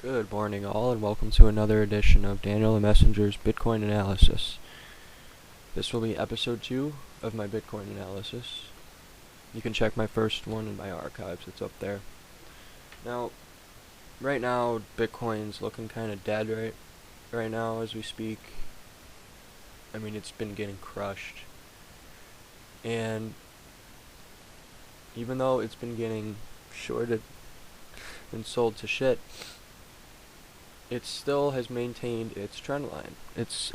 Good morning, all, and welcome to another edition of Daniel the Messenger's Bitcoin Analysis. This will be episode 2 of my Bitcoin analysis. You can check my first one in my archives, it's up there. Now, right now, Bitcoin's looking kind of dead right now as we speak. I mean, it's been getting crushed. And even though it's been getting shorted and sold to shit, it still has maintained its trend line. It's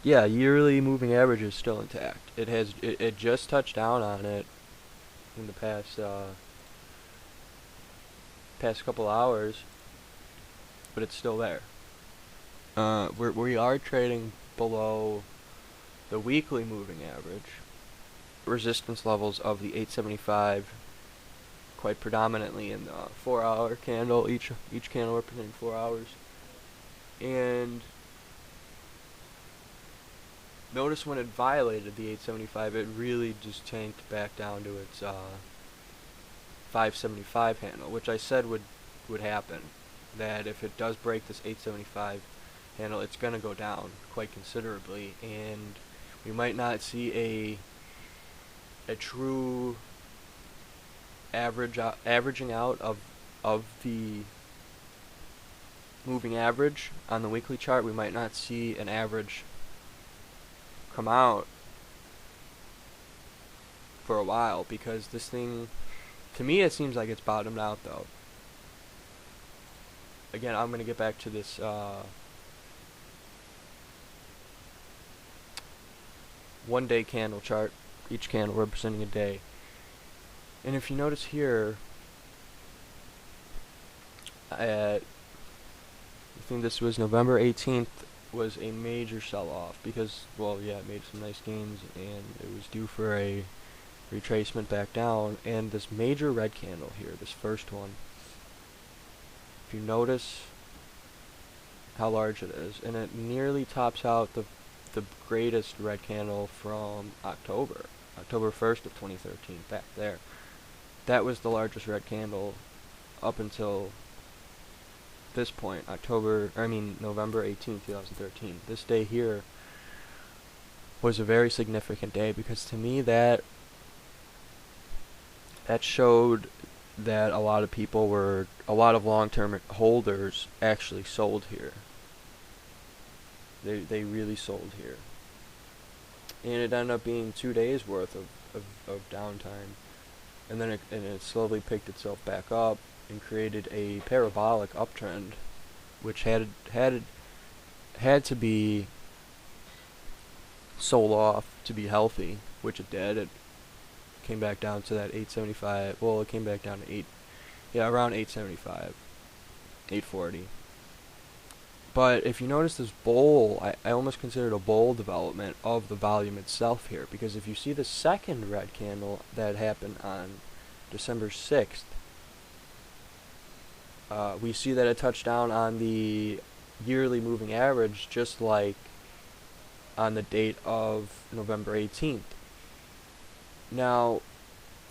yearly moving average is still intact. It just touched down on it in the past couple hours, but it's still there. We are trading below the weekly moving average. Resistance levels of the 875 quite predominantly in the 4-hour candle, each candle representing 4 hours. And notice when it violated the 875, it really just tanked back down to its 575 handle, which I said would happen. That if it does break this 875 handle, it's going to go down quite considerably, and we might not see a true averaging out of the moving average on the weekly chart. We might not see an average come out for a while, because this thing, to me, it seems like it's bottomed out though. Again, I'm going to get back to this one-day candle chart, each candle representing a day. And if you notice here, I think this was November 18th, was a major sell-off because, it made some nice gains and it was due for a retracement back down. And this major red candle here, this first one, if you notice how large it is, and it nearly tops out the greatest red candle from October 1st of 2013, back there. That was the largest red candle up until this point, November 18, 2013. This day here was a very significant day, because to me that showed that a lot of long-term holders actually sold here. They really sold here. And it ended up being 2 days worth of downtime. And then it slowly picked itself back up and created a parabolic uptrend, which had to be sold off to be healthy, which it did. It came back down to that 875. Well, it came back down to around 875, 840. But if you notice this bowl, I almost consider it a bowl development of the volume itself here, because if you see the second red candle that happened on December 6th, we see that it touched down on the yearly moving average, just like on the date of November 18th. Now,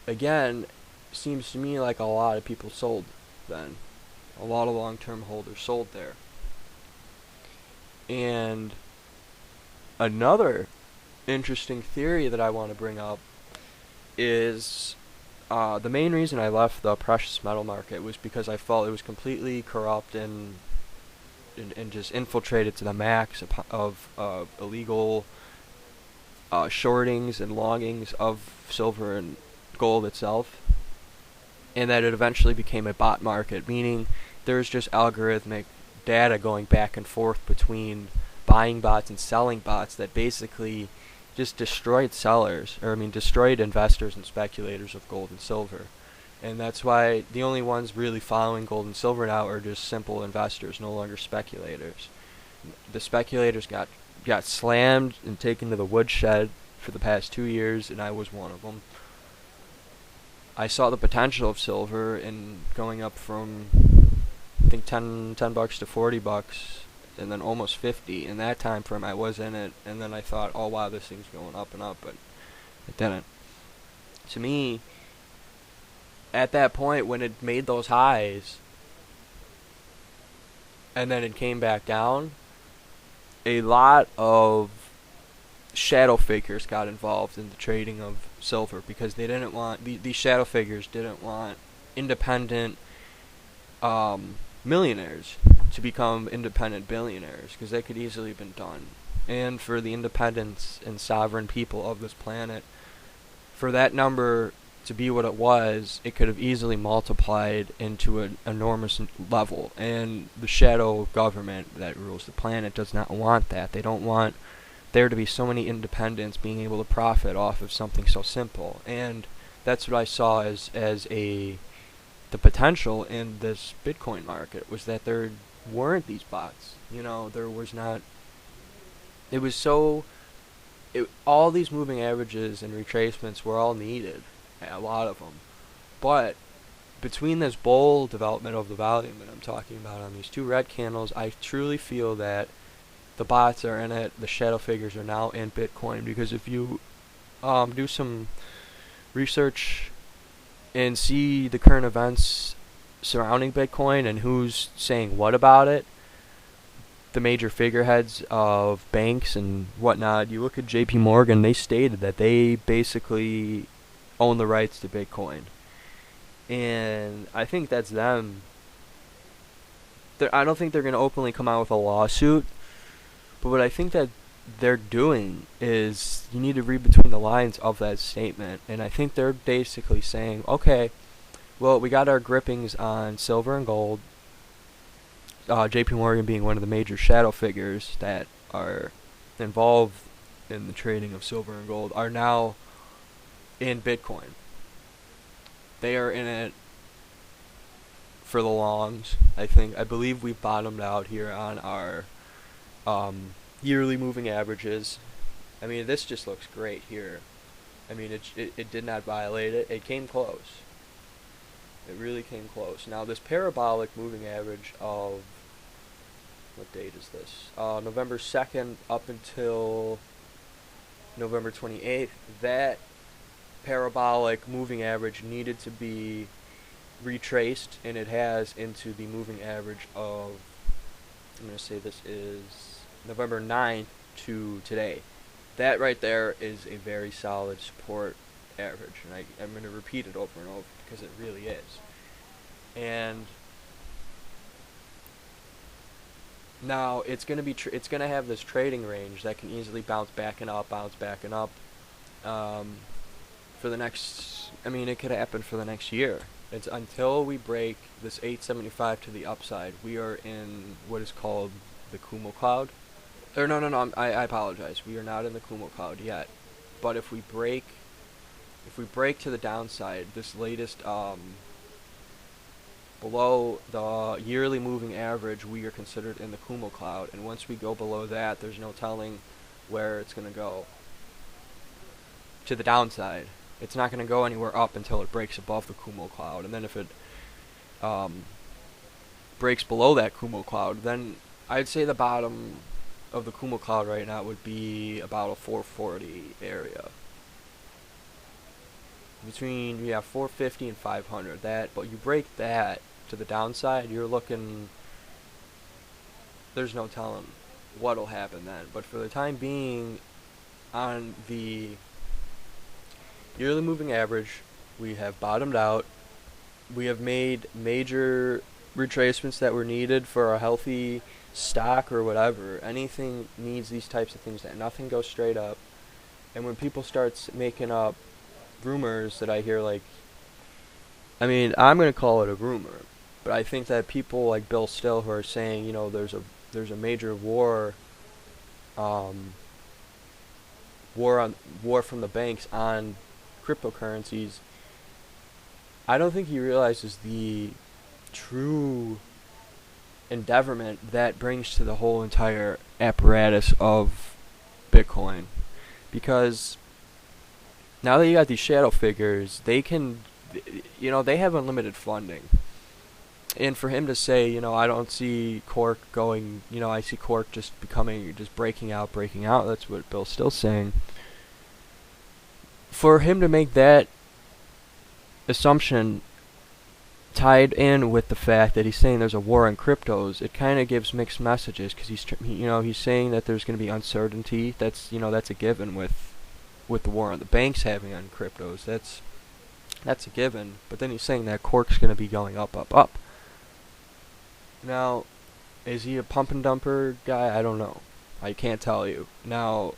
again, seems to me like a lot of people sold then. A lot of long-term holders sold there. And another interesting theory that I want to bring up is the main reason I left the precious metal market was because I felt it was completely corrupt and just infiltrated to the max of illegal shortings and longings of silver and gold itself, and that it eventually became a bot market, meaning there's just algorithmic data going back and forth between buying bots and selling bots that basically just destroyed destroyed investors and speculators of gold and silver. And that's why the only ones really following gold and silver now are just simple investors, no longer speculators. The speculators got slammed and taken to the woodshed for the past 2 years, and I was one of them. I saw the potential of silver in going up from, I think, $10 to $40, and then almost 50. In that time frame, I was in it, and then I thought, oh wow, this thing's going up and up, but it didn't. To me, at that point, when it made those highs and then it came back down, a lot of shadow figures got involved in the trading of silver because they didn't want these shadow figures didn't want independent millionaires to become independent billionaires, because that could easily have been done. And for the independence and sovereign people of this planet, for that number to be what it was, it could have easily multiplied into an enormous level. And the shadow government that rules the planet does not want that. They don't want there to be so many independents being able to profit off of something so simple. And that's what I saw as the potential in this Bitcoin market, was that there weren't these bots. There was not. It was so. All these moving averages and retracements were all needed, a lot of them. But between this bull development of the volume that I'm talking about on these two red candles, I truly feel that the bots are in it. The shadow figures are now in Bitcoin, because if you do some research and see the current events surrounding Bitcoin and who's saying what about it, the major figureheads of banks and whatnot, you look at JP Morgan, they stated that they basically own the rights to Bitcoin. And I think that's them. I don't think they're going to openly come out with a lawsuit, but what I think that they're doing is, you need to read between the lines of that statement, and I think they're basically saying, okay, well, we got our grippings on silver and gold, JP Morgan being one of the major shadow figures that are involved in the trading of silver and gold, are now in Bitcoin. They are in it for the longs. I believe we've bottomed out here on our yearly moving averages. I mean, this just looks great here. I mean, it did not violate it. It came close. It really came close. Now, this parabolic moving average of, what date is this? November 2nd up until November 28th, that parabolic moving average needed to be retraced, and it has, into the moving average of, I'm going to say this is November 9th to today. That right there is a very solid support average, and I'm going to repeat it over and over because it really is. And now it's going to be it's going to have this trading range that can easily bounce back and up, for the next. I mean, it could happen for the next year. It's until we break this 875 to the upside. We are in what is called the Kumo cloud. Or no, I apologize. We are not in the Kumo cloud yet. But if we break to the downside, this latest below the yearly moving average, we are considered in the Kumo cloud, and once we go below that, there's no telling where it's going to go. To the downside. It's not going to go anywhere up until it breaks above the Kumo cloud, and then if it breaks below that Kumo cloud, then I'd say the bottom of the Kumo cloud right now would be about a 440 area. Between 450 and 500. But you break that to the downside, you're looking. There's no telling what'll happen then. But for the time being, on the yearly moving average, we have bottomed out. We have made major retracements that were needed for a healthy stock or whatever. Anything needs these types of things. That nothing goes straight up. And when people start making up rumors that I hear, like, I mean, I'm going to call it a rumor, but I think that people like Bill Still, who are saying, there's a major war from the banks on cryptocurrencies, I don't think he realizes the true endeavorment that brings to the whole entire apparatus of Bitcoin. Because now that you got these shadow figures, they can, they have unlimited funding. And for him to say, I don't see Cork going, I see Cork just breaking out, that's what Bill's still saying. For him to make that assumption, tied in with the fact that he's saying there's a war on cryptos, it kind of gives mixed messages, because he's saying that there's going to be uncertainty. That's a given with the war on the banks having on cryptos. That's a given. But then he's saying that cork's going to be going up, up, up. Now, is he a pump and dumper guy? I don't know. I can't tell you. Now,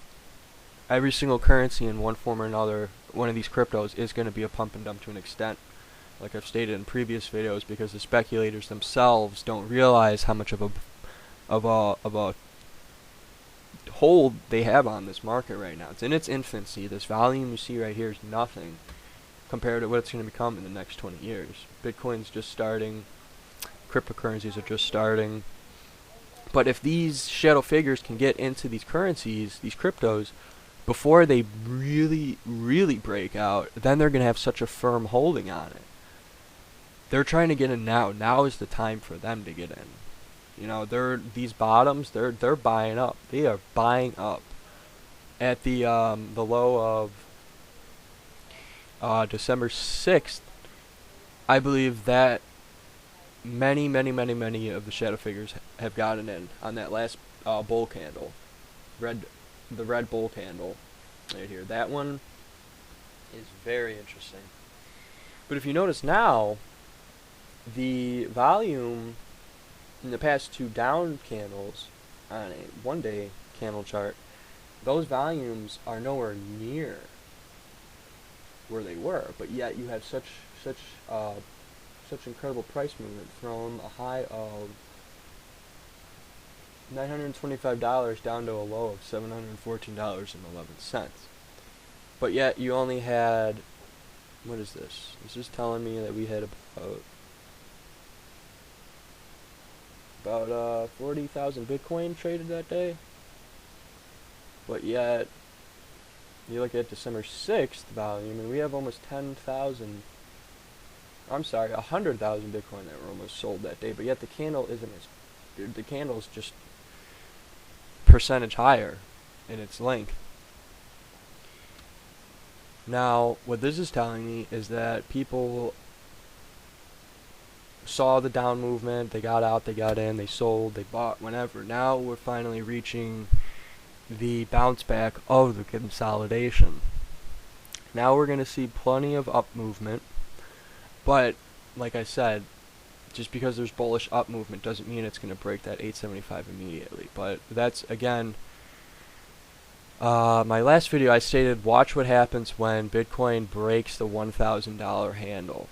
every single currency in one form or another, one of these cryptos, is going to be a pump and dump to an extent, like I've stated in previous videos, because the speculators themselves don't realize how much of a hold they have on this market right now. It's in its infancy. This volume you see right here is nothing compared to what it's going to become in the next 20 years. Bitcoin's just starting. Cryptocurrencies are just starting. But if these shadow figures can get into these currencies, these cryptos, before they really, really break out, then they're going to have such a firm holding on it. They're trying to get in now. Now is the time for them to get in. You know, these bottoms, they're buying up. They are buying up. At the low of December 6th, I believe that many of the shadow figures have gotten in on that last bull candle, the red bull candle right here. That one is very interesting. But if you notice now, the volume in the past two down candles on a one-day candle chart, those volumes are nowhere near where they were, but yet you have such incredible price movement from a high of $925 down to a low of $714.11. But yet you only had, what is this? This is telling me that we had about 40,000 Bitcoin traded that day. But yet you look at December 6th volume, and we have almost 100,000 Bitcoin that were almost sold that day. But yet the candle the candle's just percentage higher in its length. Now, what this is telling me is that people saw the down movement, they got out, they got in, they sold, they bought, whenever. Now we're finally reaching the bounce back of the consolidation. Now we're going to see plenty of up movement, but like I said, just because there's bullish up movement doesn't mean it's going to break that 875 immediately. But that's, again, my last video I stated, watch what happens when Bitcoin breaks the $1,000 handle.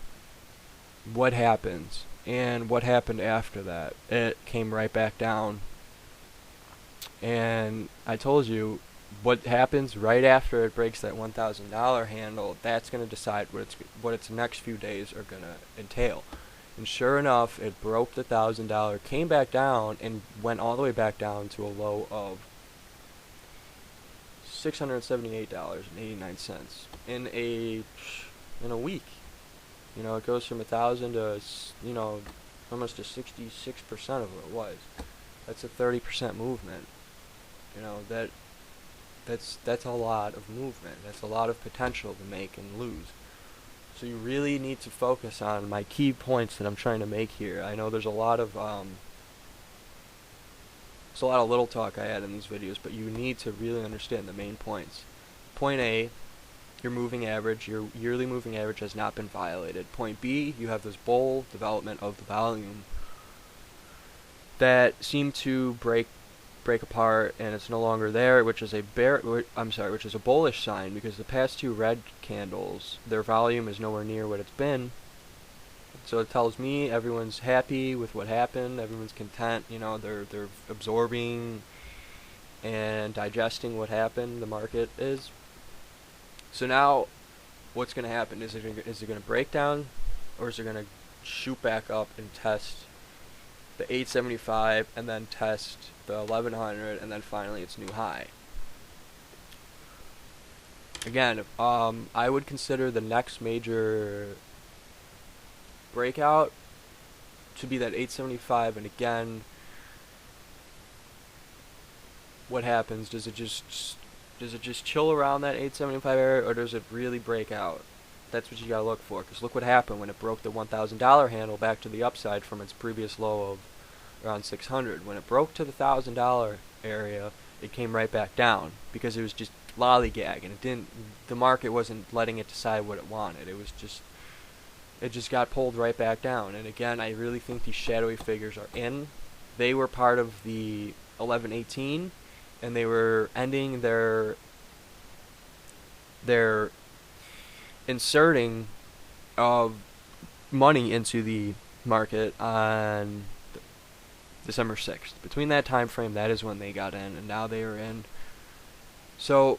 What happens? And what happened after that? It came right back down. And I told you, what happens right after it breaks that $1,000 handle, that's going to decide what its next few days are going to entail. And sure enough, it broke the $1,000, came back down, and went all the way back down to a low of $678.89 in a week. You know, it goes from 1,000 to, you know, almost to 66% of what it was. That's a 30% movement. You know, that's a lot of movement. That's a lot of potential to make and lose. So you really need to focus on my key points that I'm trying to make here. I know there's a lot of little talk I had in these videos, but you need to really understand the main points. Point A, your moving average, your yearly moving average has not been violated. Point B, you have this bull development of the volume that seemed to break apart, and it's no longer there, which is a bullish sign, because the past two red candles, their volume is nowhere near what it's been. So it tells me everyone's happy with what happened, everyone's content, you know, they're absorbing and digesting what happened, the market is. So now, what's going to happen? Is it going to break down, or is it going to shoot back up and test the 875, and then test the 1100, and then finally its new high? Again, I would consider the next major breakout to be that 875, and again, what happens? Does it just chill around that 875 area, or does it really break out? That's what you gotta look for. Because look what happened when it broke the $1,000 handle back to the upside from its previous low of around 600. When it broke to the $1,000 area, it came right back down because it was just lollygagging. It didn't. The market wasn't letting it decide what it wanted. It just got pulled right back down. And again, I really think these shadowy figures are in. They were part of the 1118, and they were ending their inserting of money into the market on December 6th. Between that time frame, that is when they got in, and now they are in. So,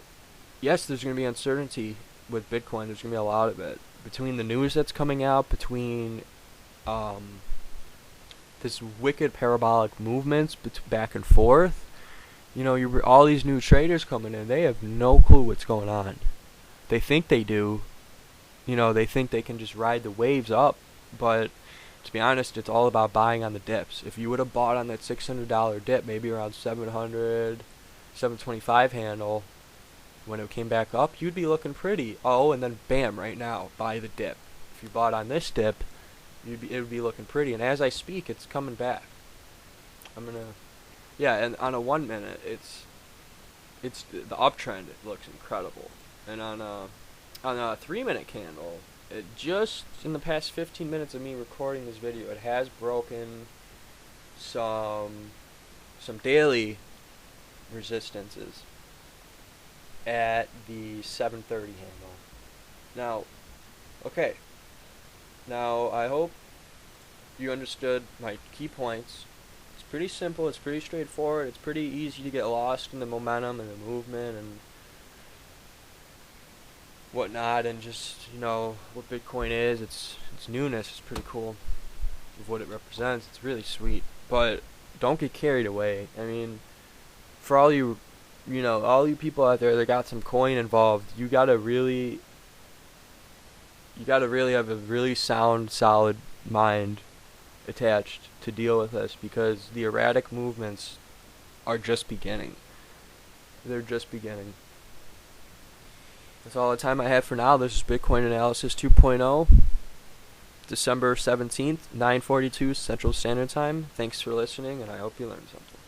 yes, there's going to be uncertainty with Bitcoin. There's going to be a lot of it. Between the news that's coming out, between this wicked parabolic movements back and forth, all these new traders coming in, they have no clue what's going on. They think they do. They think they can just ride the waves up, but to be honest, it's all about buying on the dips. If you would have bought on that $600 dip, maybe around 700, 725 handle, when it came back up, you'd be looking pretty. Oh, and then bam, right now, buy the dip. If you bought on this dip, it would be looking pretty. And as I speak, it's coming back. And on a 1 minute, it's the uptrend. It looks incredible. And on a 3 minute candle, it just in the past 15 minutes of me recording this video, it has broken some daily resistances at the 730 handle. Now, okay. Now, I hope you understood my key points. It's pretty simple, it's pretty straightforward, it's pretty easy to get lost in the momentum and the movement and whatnot, and just, what Bitcoin is, its newness is pretty cool of what it represents. It's really sweet. But don't get carried away. I mean, for all you people out there that got some coin involved, you gotta really have a really sound, solid mind attached to deal with this, because the erratic movements are just beginning. They're just beginning. That's all the time I have for now. This is Bitcoin Analysis 2.0, December 17th, 9:42 Central Standard Time. Thanks for listening, and I hope you learned something.